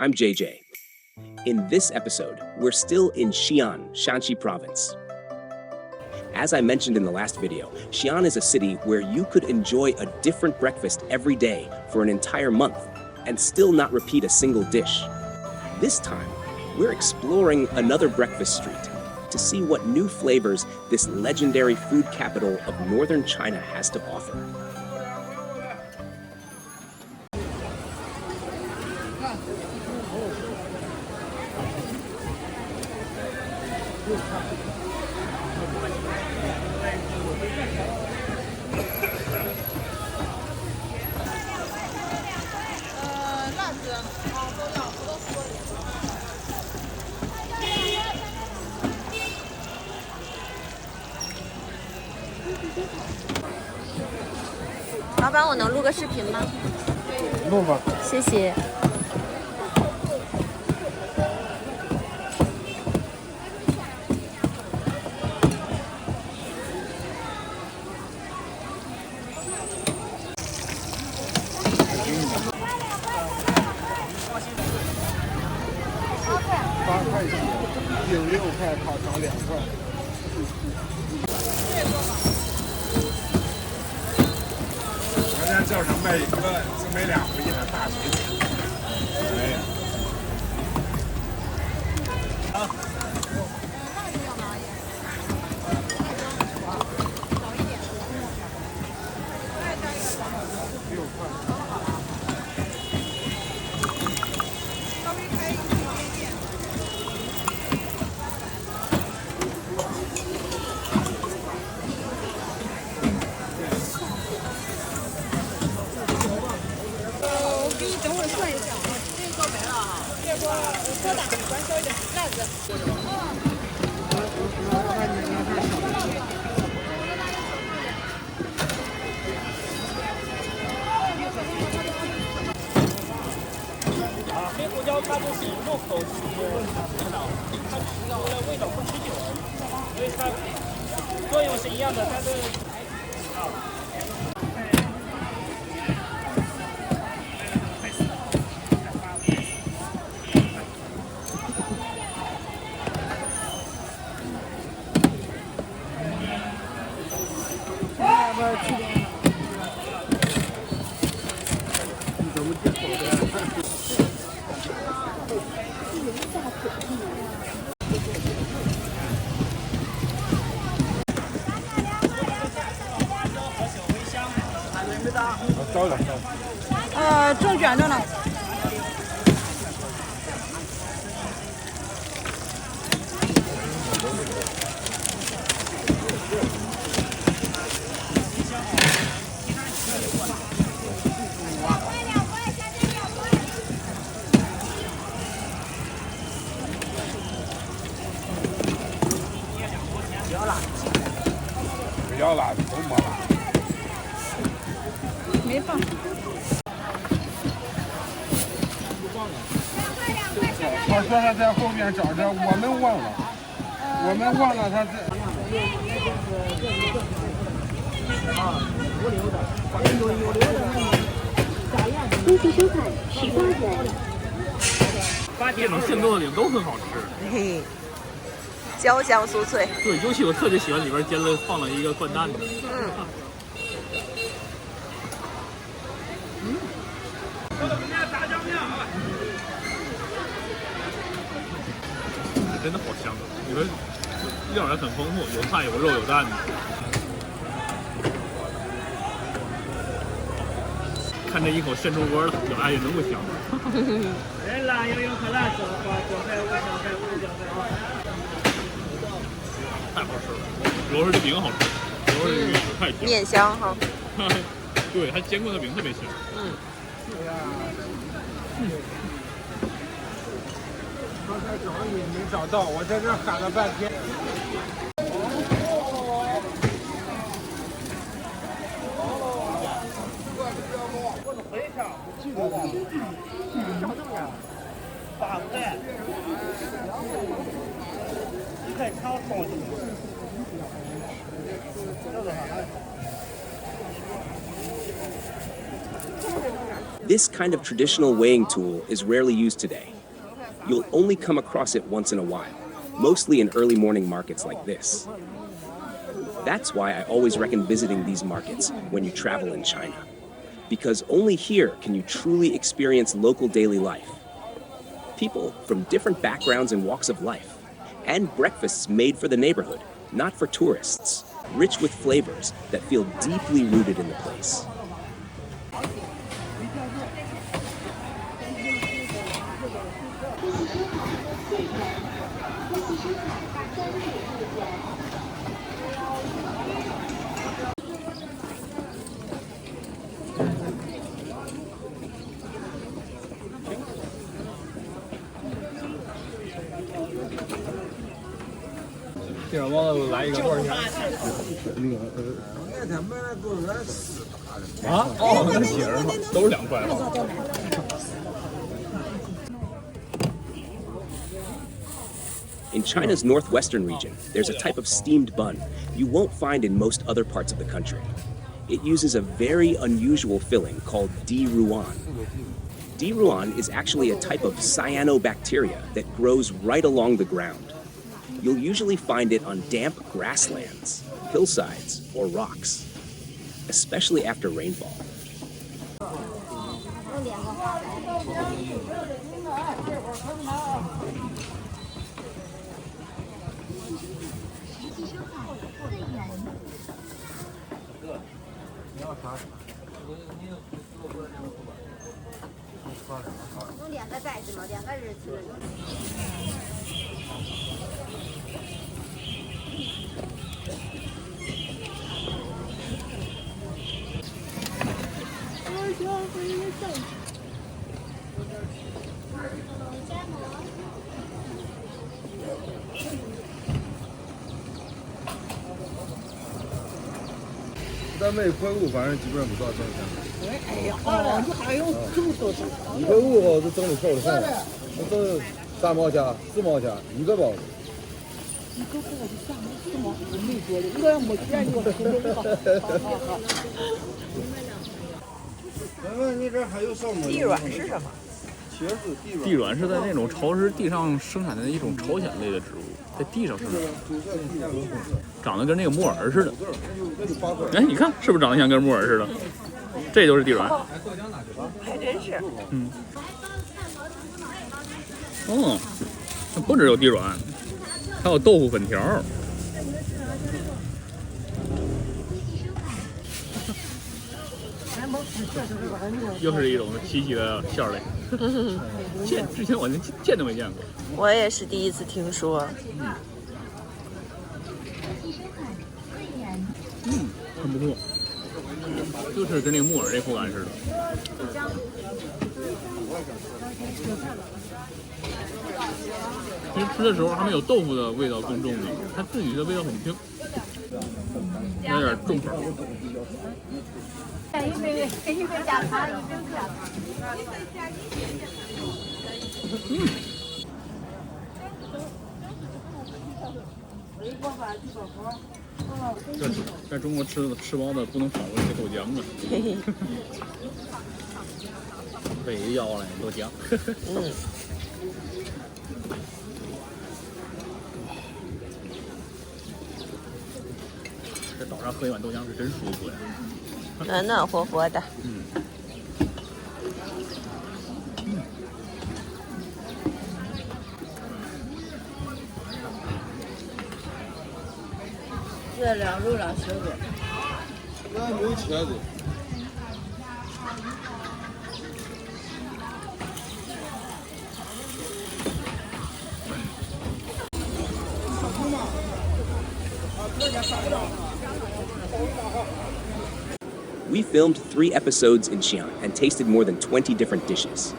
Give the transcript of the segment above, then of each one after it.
I'm JJ. In this episode, we're still in Xi'an, Shanxi Province. As I mentioned in the last video, Xi'an is a city where you could enjoy a different breakfast every day for an entire month and still not repeat a single dish. This time, we're exploring another breakfast street to see what new flavors this legendary food capital of northern China has to offer.老板，我能录个视频吗？录吧。谢谢。8块钱，有6块，烤肠2块。昨天叫上卖1个，只买2回的大水饺。哎呀！黑胡椒它就是入口是很好，它除了味道不持久，所以它作用是一样的，但是糟了。正卷着呢。不要辣，都没辣。没放。他说他在后面找着，我们忘了他在。恭喜收看18元。这种现做的饼都很好吃。嘿，焦香酥脆。对，尤其我特别喜欢里边放了一个灌蛋的。真的好香，里边料也很丰富，有菜有肉有蛋的。看这一口渗出锅了，有爱也能不香？来辣油可辣，韭菜5小菜5小菜。太好吃了，主要是这饼好吃，主要是这饼太香。面香哈。对，它煎过的饼特别香。刚才找你没找到，我在这喊了半天。绑的，你看超重。This kind of traditional weighing tool is rarely used today, you'll only come across it once in a while, mostly in early morning markets like this. That's why I always recommend visiting these markets when you travel in China, because only here can you truly experience local daily life. People from different backgrounds and walks of life, and breakfasts made for the neighborhood, not for tourists, rich with flavors that feel deeply rooted in the place. In China's northwestern region, there's a type of steamed bun you won't find in most other parts of the country. It uses a very unusual filling called diruan. Diruan is actually a type of cyanobacteria that grows right along the ground. You'll usually find it on damp grasslands, hillsides, or rocks, especially after rainfall.单位快物反正基本上不多少挣钱。哎呀，哦，你还有这么多挣？一块5毫子挣的少的很，我挣3毛钱、4毛钱一个包子。一个包子3毛4毛，我没做的，我要没钱我吃不好。问问你这还有什么？地软是什么？茄子地软。地软是在那种潮湿地上生产的一种朝鲜类的植物，在地上生长，长得跟那个木耳似的。哎，你看是不是长得像跟木耳似的？这就是地软。还真是。嗯。哦，不只有地软，还有豆腐粉条。又是一种稀奇的馅类，之前我见都没见过。我也是第一次听说。很不错，就是跟那个木耳那口感似的。其实吃的时候还没有豆腐的味道更重呢，它自己的味道很轻，有点重口。在中国吃包子不能少了这个豆浆啊！胃要了豆浆。这早上喝一碗豆浆是真舒服呀，暖暖和和的。这2肉2茄子，那没有茄子。We filmed 3 episodes in Xi'an and tasted more than 20 different dishes.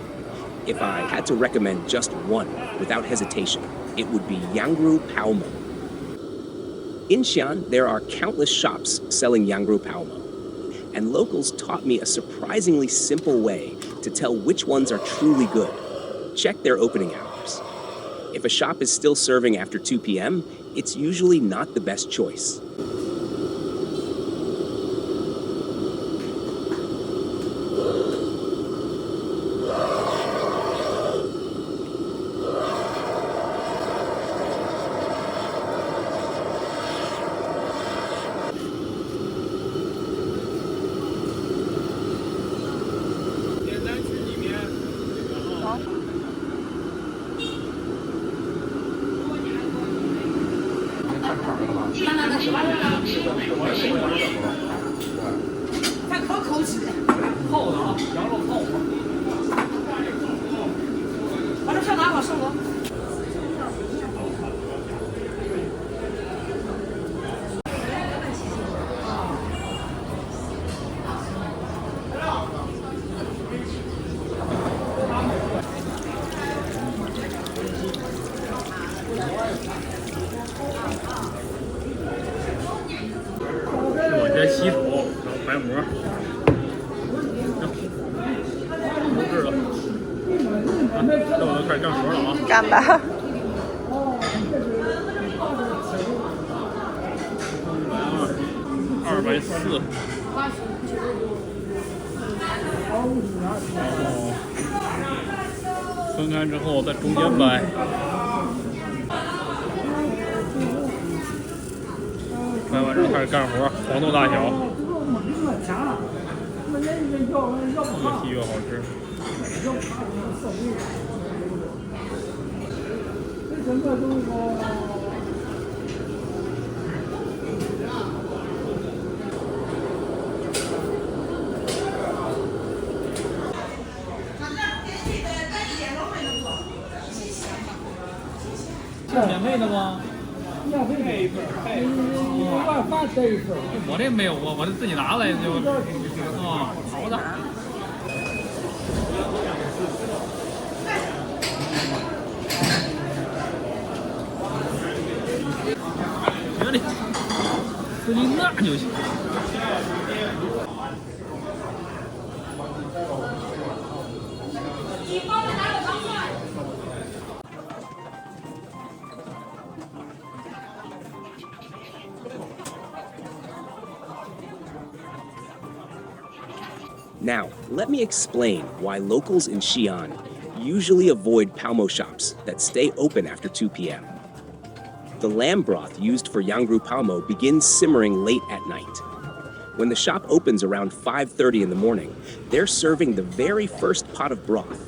If I had to recommend just one, without hesitation, it would be Yangru Paomo. In Xi'an, there are countless shops selling Yangru Paomo, and locals taught me a surprisingly simple way to tell which ones are truly good. Check their opening hours. If a shop is still serving after 2 p.m., it's usually not the best choice. 看可口气的，泡的啊，羊肉泡的。把这上哪好生了？往前洗手，然后白馍，不是了，肉都开始干活了啊！干吧。 240。分开之后在中间掰。掰完之后开始干活，黄豆大小。越细越好吃。免费的吗？配一份，配。我这没有，我这自己拿来就。啊，好的。行嘞，自己拿就行。Now, let me explain why locals in Xi'an usually avoid Palmo shops that stay open after 2 p.m. The lamb broth used for Yangru Palmo begins simmering late at night. When the shop opens around 5:30 in the morning, they're serving the very first pot of broth,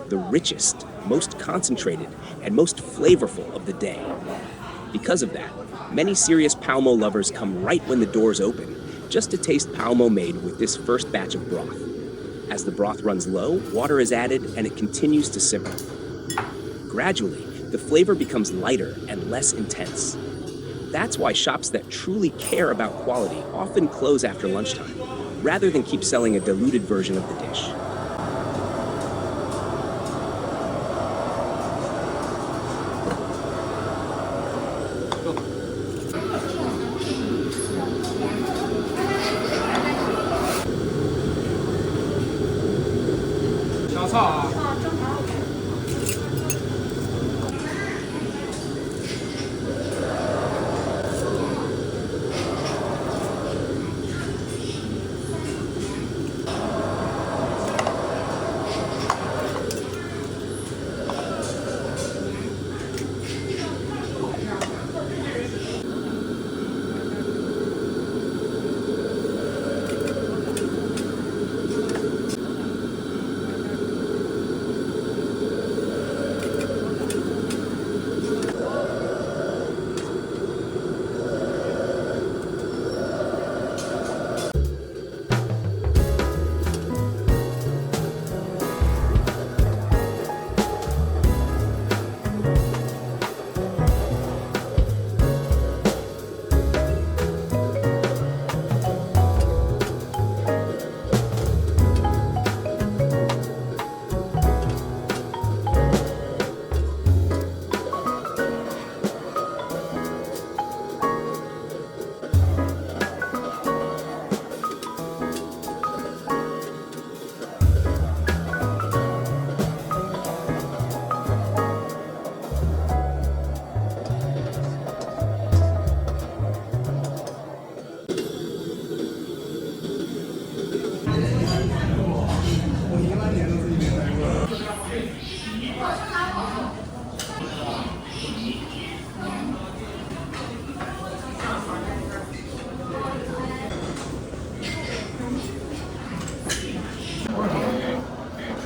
the richest, most concentrated, and most flavorful of the day. Because of that, many serious Palmo lovers come right when the doors open, just to taste Palmo made with this first batch of broth. As the broth runs low, water is added and it continues to simmer. Gradually, the flavor becomes lighter and less intense. That's why shops that truly care about quality often close after lunchtime, rather than keep selling a diluted version of the dish. Wow.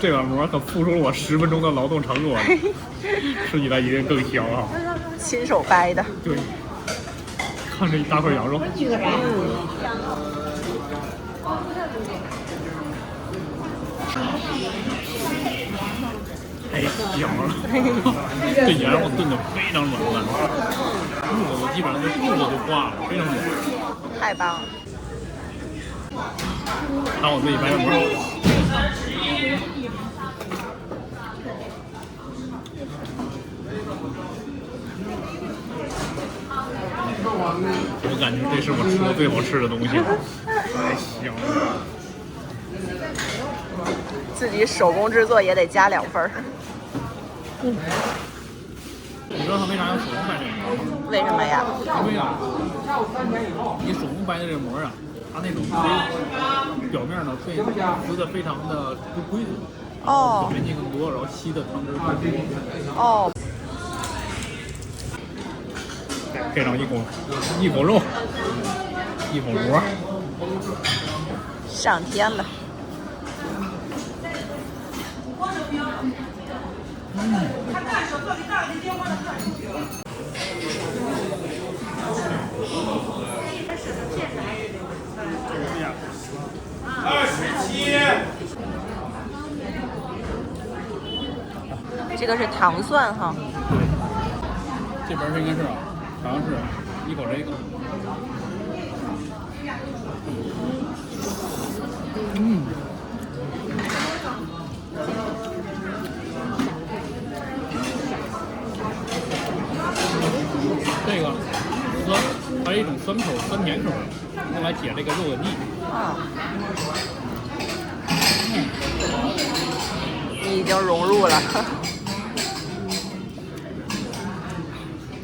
这碗馍可付出了我10分钟的劳动成果了，吃起来一定更香啊！亲手掰的。对。看这一大块羊肉。太香了，这羊肉炖的非常软烂，肚子基本上这肚子都化了，非常软。太棒了！看我自己白面膜。我感觉这是我吃过最好吃的东西了，太香了。自己手工制作也得加2份。你知道他为啥要手工掰这个膜吗？为什么呀？因为啊，你手工掰的这个膜啊，它那种表面呢会撕的非常的不规则，表面积更多，然后吸的汤汁更多。哦。配上一口肉，一口膜，上天了。这个是糖蒜哈。对，这边应该是好像是一口这个。这个酸，还有一种酸口、酸甜口，用来解这个肉的腻。你已经融入了。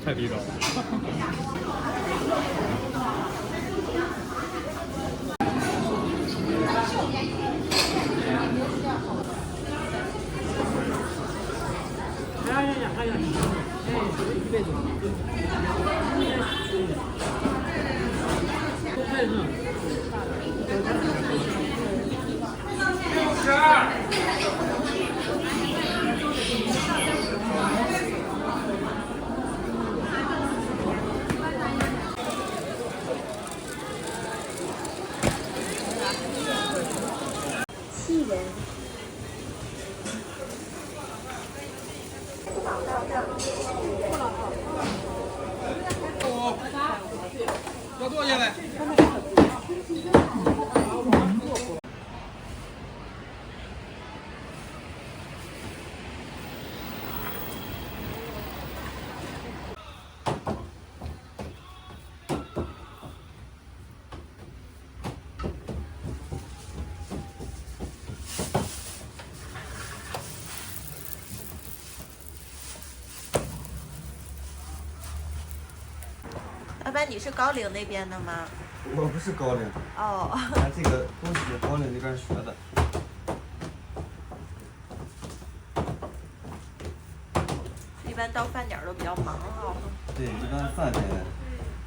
太地道了。要坐下来。老板，你是高陵那边的吗？我不是高陵。哦。咱这个东西高陵那边学的。一般到饭点都比较忙哈。对，一般饭点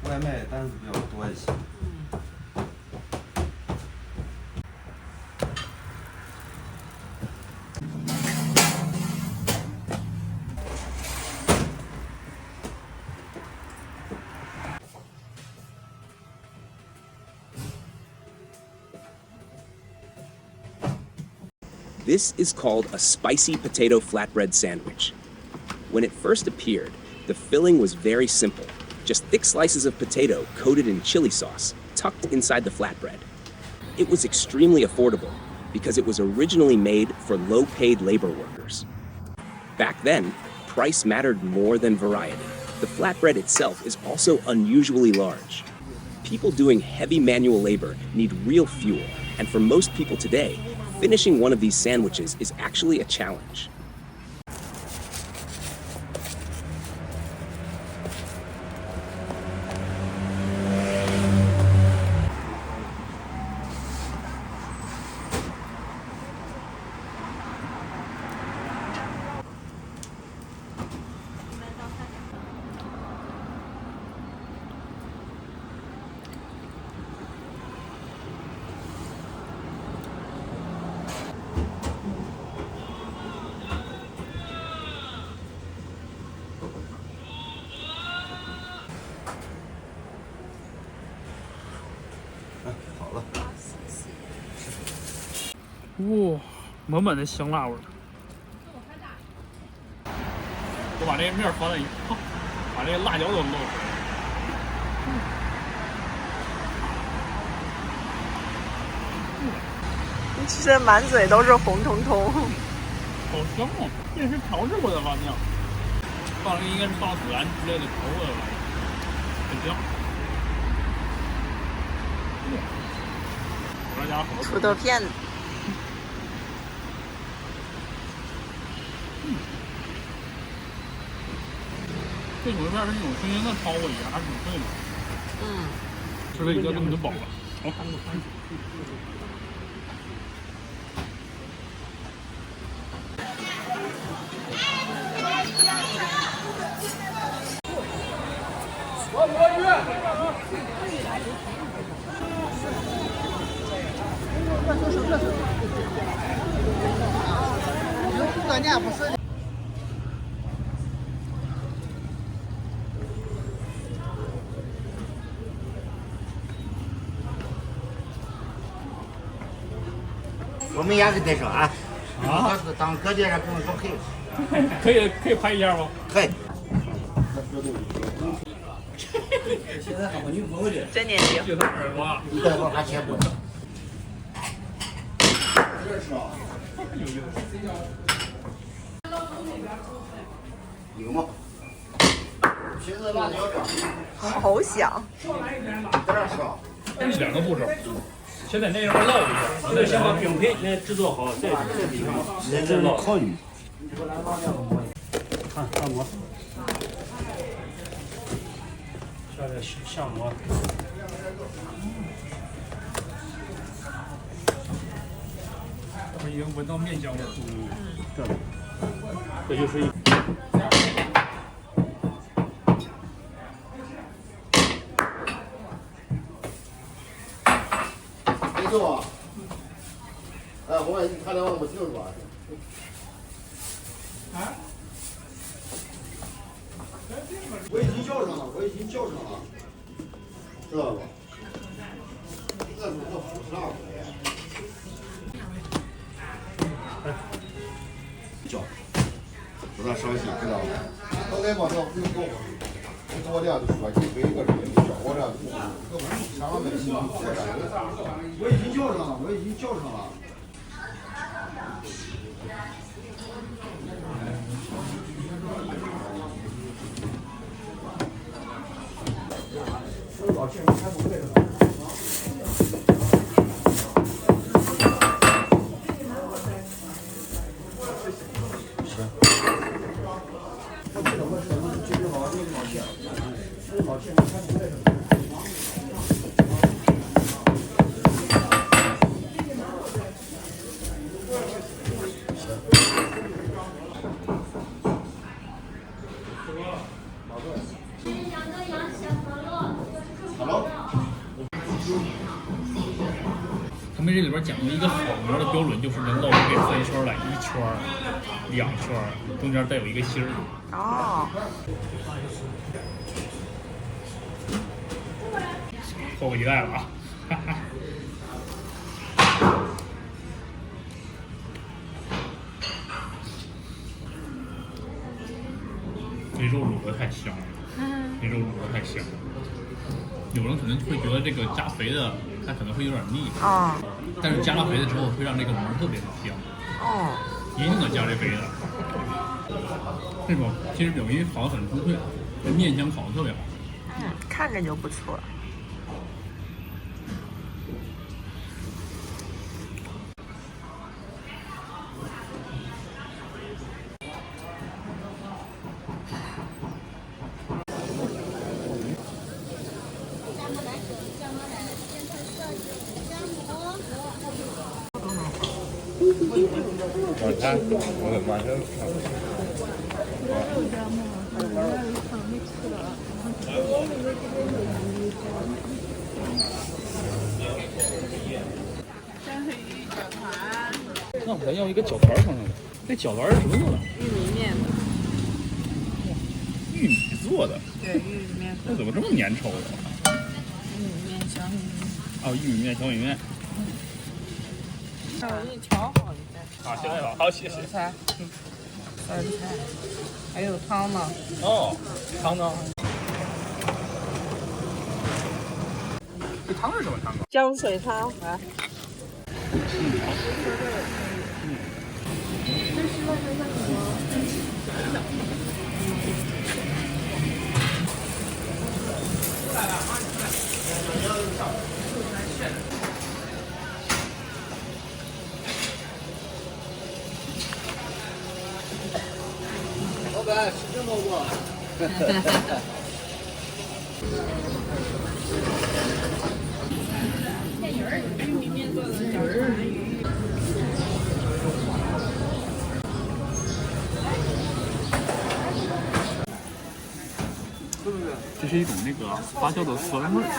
外卖单子比较多一些。This is called a spicy potato flatbread sandwich. When it first appeared, the filling was very simple, just thick slices of potato coated in chili sauce, tucked inside the flatbread. It was extremely affordable because it was originally made for low-paid labor workers. Back then, price mattered more than variety. The flatbread itself is also unusually large. People doing heavy manual labor need real fuel, and for most people today, finishing one of these sandwiches is actually a challenge. 哇，满满的香辣味儿。我把这面放在一块，把这个辣椒都弄。吃的满嘴都是红彤彤。好香啊！这是调制过的辣酱，放了应该是放孜然之类的调过的辣酱，很香。我这家好土豆片。这种面是那种新鲜的焯过一样，还是挺脆的。嗯。吃了一个根本就饱了。好。我们也是得说啊，啊，当搁这上不用说可以，可以拍一下吗？可以。真年轻。就他耳瓜，你待会儿还切不？有吗？茄子辣椒酱，好香。在这儿烧。这是2个步骤。先在那上烙一下，再先把饼皮那制作好，再这是烤鱼。看按摩，下来下馍。我已经闻到面香味了。这就是一。没错啊。哎，我问你，他俩我听说。啊？我已经叫上了，知道吧？这是我负责叫，不让伤心，知道吧？刚才把这不用动，我俩就说你每个人叫我俩，千万别心我已经叫上了，老去开不会的。他们这里边讲究一个好馍的标准，就是这烙饼给分圈来，1圈、2圈，中间带有一个芯儿。哦。迫不及待了啊！哈哈。这肉卤的太香了，这肉卤的太香了。有人可能会觉得这个加肥的，它可能会有点腻啊，但是加了肥的之后，会让这个馍特别的香。哦，一定得加这肥的。这种其实饼皮烤得很酥脆，这面香烤得特别好。嗯，看着就不错。我看，我马上看。那我再要一个饺团放上来。这饺团是什么做的？玉米面的。玉米做的？对，玉米面。那怎么这么粘稠的？玉米面、小米面。哦，玉米面、小米面。我给你调好了。啊，现在吧，好，谢谢。菜，菜，还有汤呢。哦，汤呢？这汤是什么汤啊？姜水汤，来。老板，吃这么多？这是一种那个发酵的酸味儿。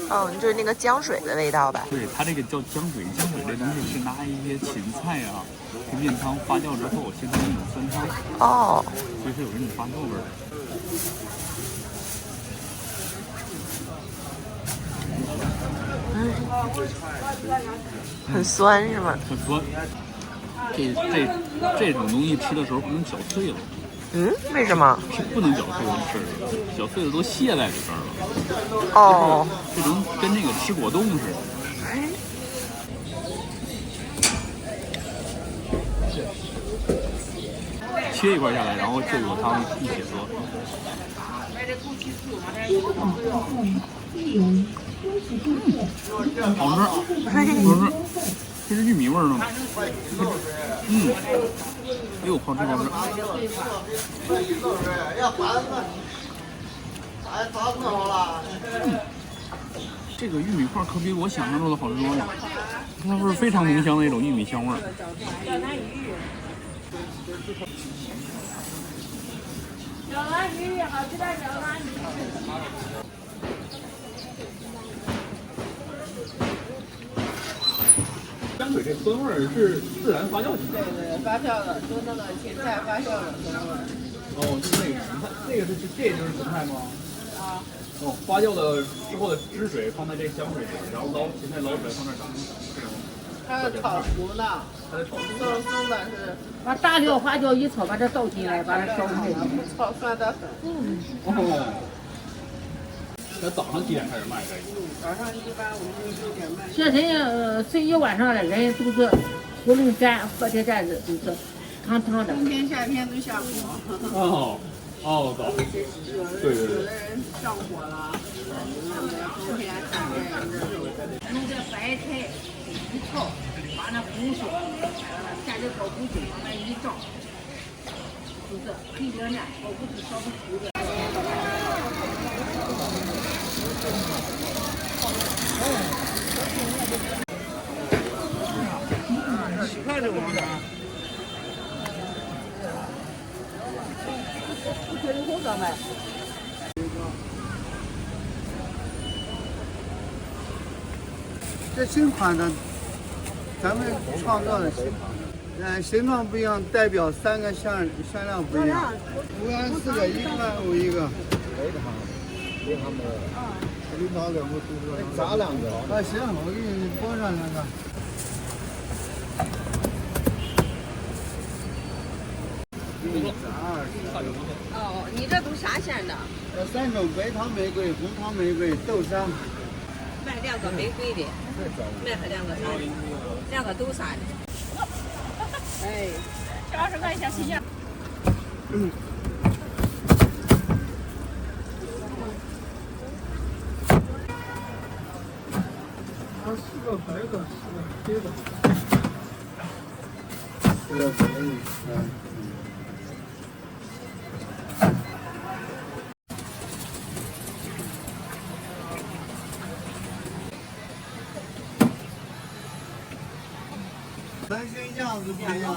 哦，就是那个姜水的味道吧？对，它这个叫姜水，姜水这东西是拿一些芹菜啊、甜面汤发酵之后形成一种酸汤。哦，所以是有这种发酵味儿的。很酸是吗？很酸。这种东西吃的时候不能搅碎了。嗯，为什么？是不能搅碎了吃的，搅碎了都泄在里边了。哦，这种跟那个吃果冻似的。切一块下来，然后就有汤一起喝。好吃，好吃，这是玉米味儿呢。哎呦，好吃好吃。这个玉米块可比我想象中的好吃多了，它味儿非常浓香的一种玉米香味儿。小蓝鱼，好吃的小蓝鱼。姜水这酸味儿是自然发酵起来的。对，发酵的，就那个芹菜发酵的酸味。哦，就是那个芹菜，这就是芹菜吗？啊。哦，发酵的之后的汁水放在这香水里，然后芹菜捞出来放那炸，是吗？它是炒熟的，它在炒熟。松的是把大料花椒一炒，把它倒进来，把它烧开。炒酸的很。哦。那早上几点开始卖这个？早上一般5、6点卖。这人睡一晚上了，人都是喉咙干，喝这袋子都是汤汤的。冬天夏天都下火。哦，早。对。有的人上火了，冬天夏天弄点白菜一炒，把那红薯下点炒红薯往那一照，就是配点呢，炒红薯烧不熟的。洗菜这个吗？这新款的，咱们创造的新款，形状不一样，代表3个香料不一样。5元4个，1块5一个。炸2个。啊，行，我给你包上2个。哦，你这都啥馅的？这3种：白糖玫瑰、红糖玫瑰、豆沙。卖2个玫瑰的，卖2个啥的？2个都啥的？哎，20块钱新鲜。4个白的，4个黑的。4个白的，三鲜样子不一样。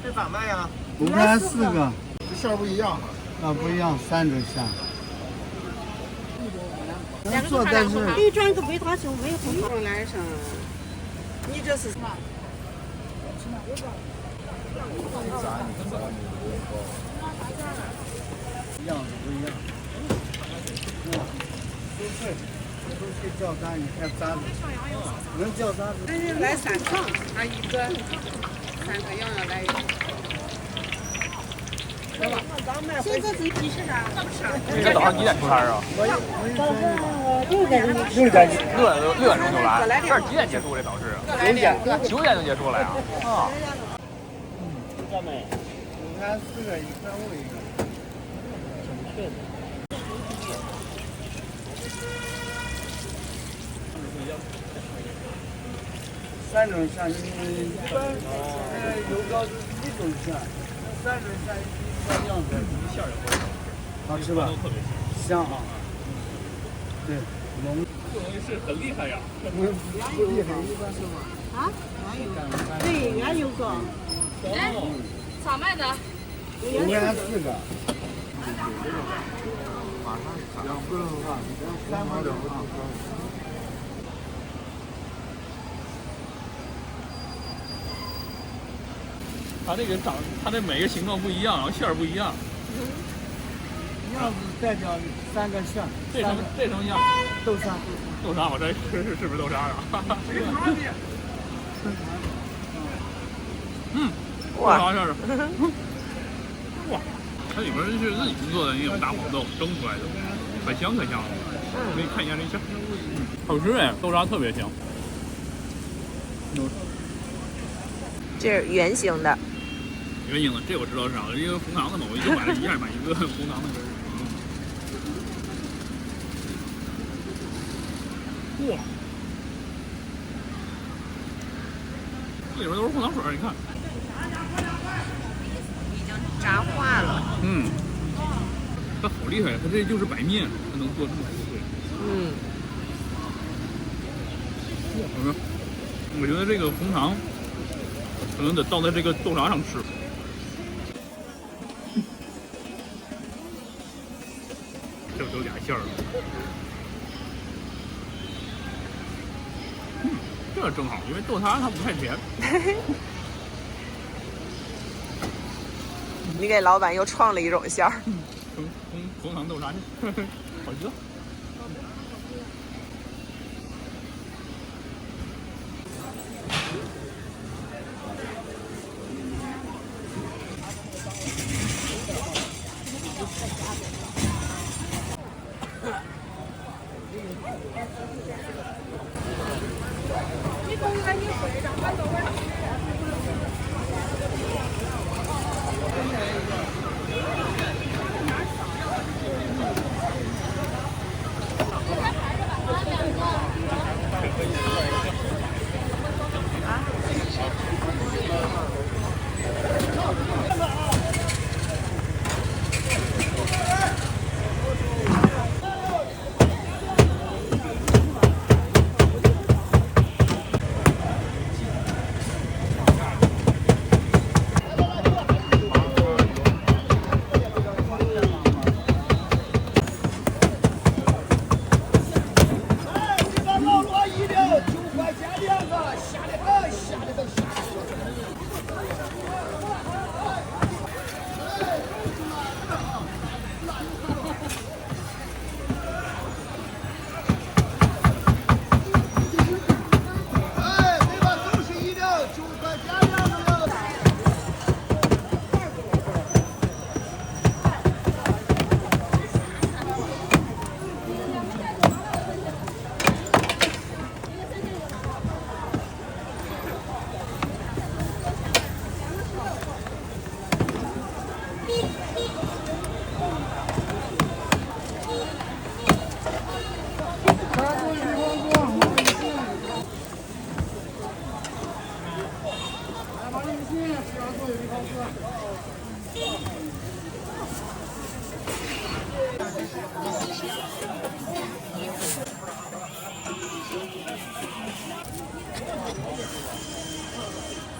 这咋卖呀5元4个，这馅儿不一样啊，不一样，3种馅。能做，但是可以装一个白糖熊，没有红糖男生。你这是啥？样子不一样。收费叫单，你看渣子，能叫渣子。来3趟，他一个3个羊要来一个。现在最急是啥？这个早上几点出摊啊？6点钟就来。这是几点结束这早市？9点就结束了呀？啊。这没。午餐4个，1块5一个。确实。3种馅，一般油糕是1种馅，3种馅一个样子，馅儿也不好吃吧？香啊！对，浓。这东西是很厉害呀。不厉害，一般是吗？啊？对，原油糕。哎，咋卖的5元4个。它这个它这每个形状不一样，然后馅儿不一样。样子代表3个馅。这什么样？豆沙。豆沙，我这是不是豆沙呀？豆沙馅儿。哇，它里边是自己制作的那种大黄豆蒸出来的，可香可香了。我给你看一下这馅儿，好吃哎，豆沙特别香。这是圆形的。圆形的，这我知道是啥了，因为红糖的嘛，我就买了一样，买一个红糖的根儿。哇，这里边都是红糖水，你看，已经炸化了。它好厉害，它这就是白面，它能做这么碎。我觉得这个红糖可能得倒在这个豆沙上吃。这都俩馅儿了。这正好，因为豆沙它不太甜。你给老板又创了一种馅儿。红糖豆沙馅，好吃。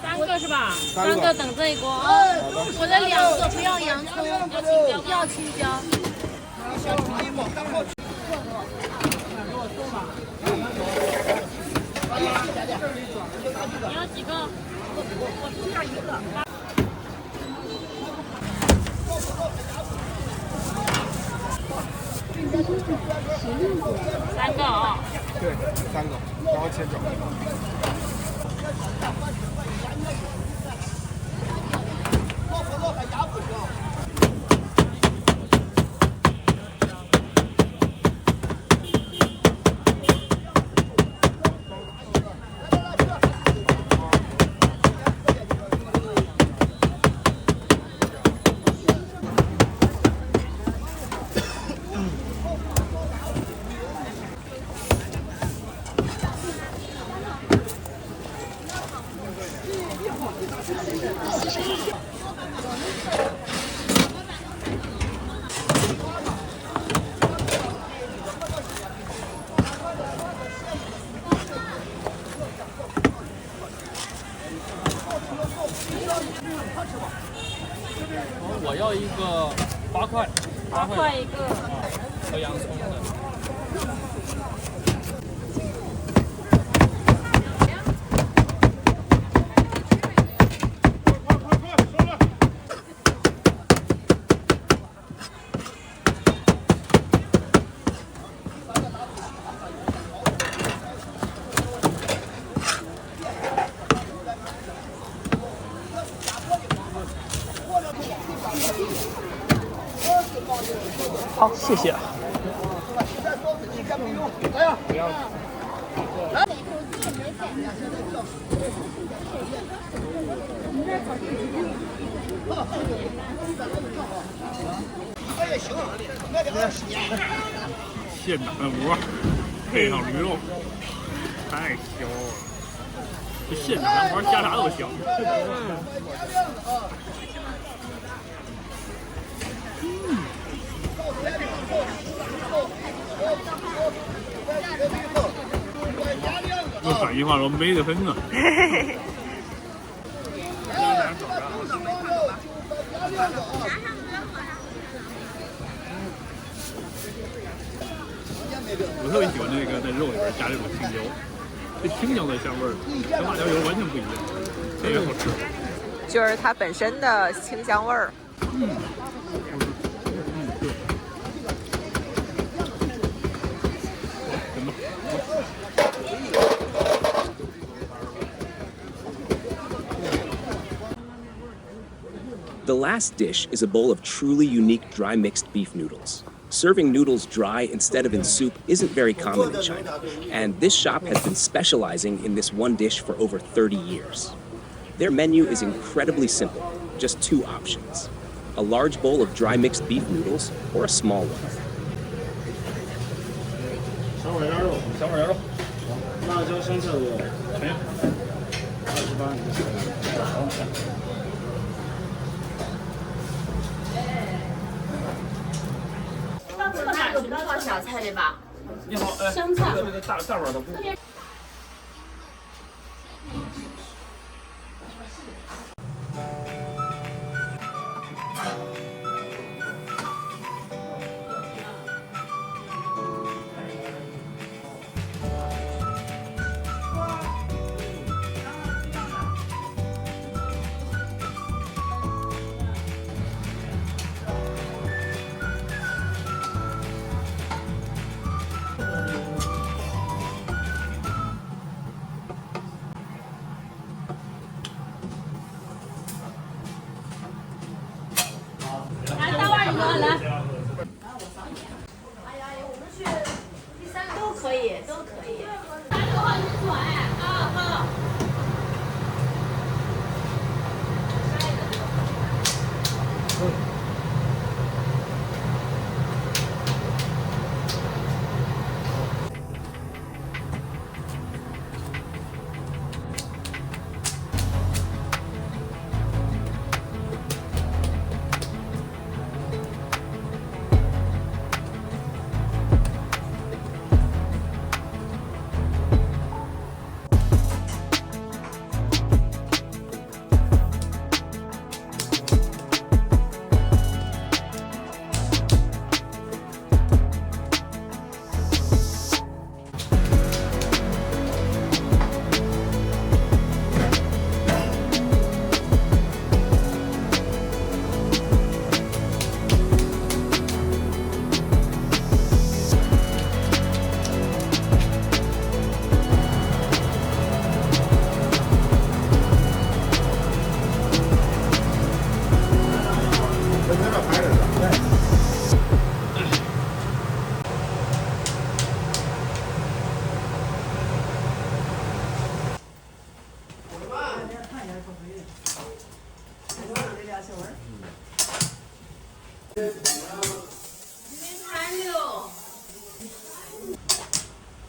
3个是吧？3个等这一锅啊！我的2个不要洋葱，要青椒。你要几个？我只要1个。3个啊。对，3个，然后切角。我要一个8块，8块一个，和洋葱的。好，谢谢。不要。现打的窝，配上驴肉，太香了。这现打的窝加啥都香。用陕西话说美得很呢。我特别喜欢这个在肉里边加这种青椒，这青椒的香味儿跟辣椒油完全不一样，特别好吃。就是它本身的清香味儿。The last dish is a bowl of truly unique dry mixed beef noodles. Serving noodles dry instead of in soup isn't very common in China, and this shop has been specializing in this one dish for over 30 years. Their menu is incredibly simple, just 2 options: a large bowl of dry mixed beef noodles or a small one. 小碗鸭肉，小碗鸭肉，辣椒香菜肉，全28。这个哪有不放小菜的吧？你好，香菜。这个大碗的不。来，大碗一个来。都可以，都可以。好。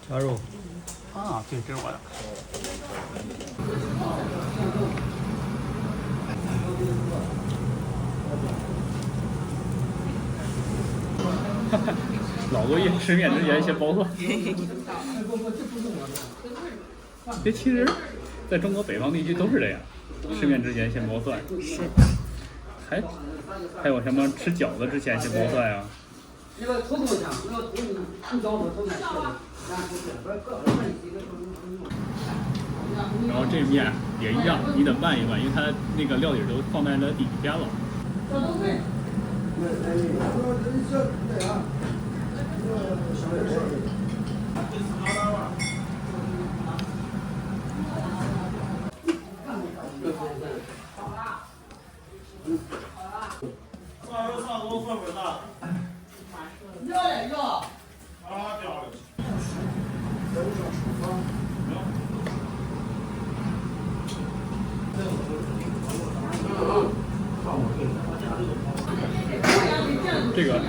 加肉啊，对，这是我的。老多爷吃面之前先剥蒜。这其实在中国北方地区都是这样，吃面之前先剥蒜。是。还有什么吃饺子之前先剥蒜啊？然后这面也一样，你得拌一拌，因为它那个料底都放在了底下了。这个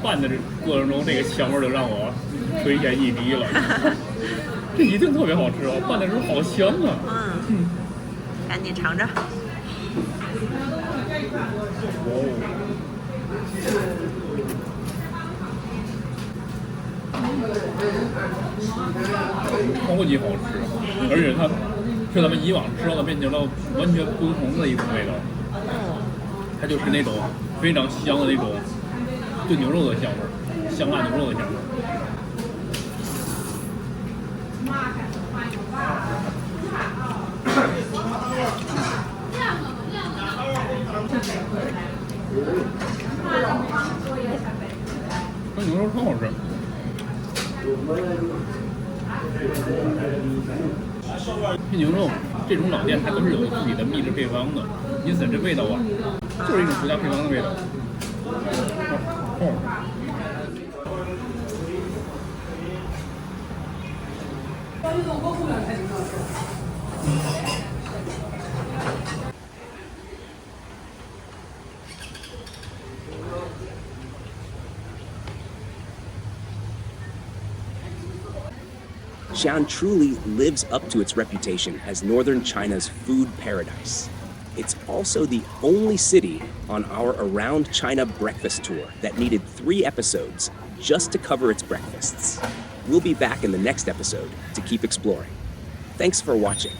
拌的过程中，这个香味就让我垂涎欲滴了。这一定特别好吃啊！拌的时候好香啊！赶紧尝着。超级好吃，而且它是咱们以往吃到的面条完全不同的一种味道。它就是那种非常香的那种炖牛肉的香味儿，香辣牛肉的香味儿。这牛肉超好吃。这牛肉这种老店它都是有自己的秘制配方的，因此这味道啊，就是一种独家配方的味道。Xi'an truly lives up to its reputation as northern China's food paradise. It's also the only city on our Around China breakfast tour that needed 3 episodes just to cover its breakfasts. We'll be back in the next episode to keep exploring. Thanks for watching.